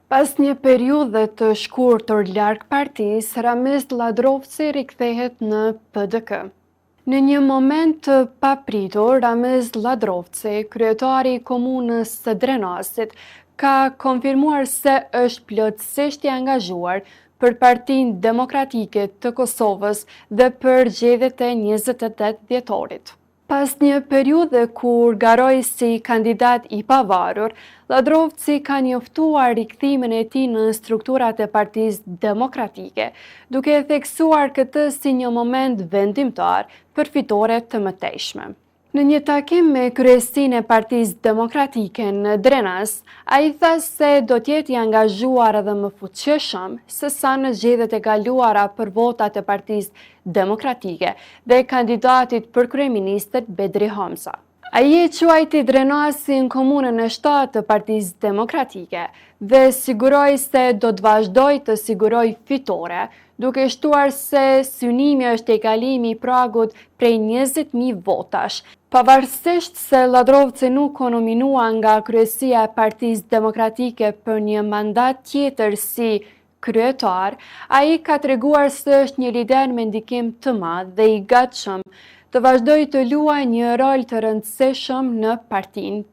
Pas një periudhe të shkurtër larg partisë, Ramiz Ladrovci rikthehet në PDK. Në një moment të papritur, Ramiz Ladrovci, kryetari i komunës së Drenasit, ka konfirmuar se është plotësisht i angazhuar për Partinë Demokratike të Kosovës dhe për zgjedhjet e 28 dhjetorit. Pas një periudhe kur garoi si kandidat i pavarur, Ladrovci ka njoftuar rikthimin e tij në strukturat e Partisë Demokratike, duke theksuar këtë si një moment vendimtar për fitore të mëtejshme. Në një takim me kryesinë e Partisë Demokratike në Drenas, ai tha se do t'jetë i angazhuar edhe më fuqishëm se sa në zgjedhjet e kaluara për votat e Partisë Demokratike dhe kandidatit për kryeministër Bedri Hamza. Ai e quajti Drenasin komunën e 7 të Partisë Demokratike dhe siguroi se do të vazhdojë të sigurojë fitore, duke shtuar se synimi është tejkalimi i pragut prej 20.000 votash. Pavarësisht se Ladrovci nuk u nominua nga kryesia e Partisë Demokratike për një mandat tjetër si kryetar, ai ka treguar se është një lider me ndikim të madh dhe i gatshëm të vazhdojë të luajë një rol të rëndësishëm në partinë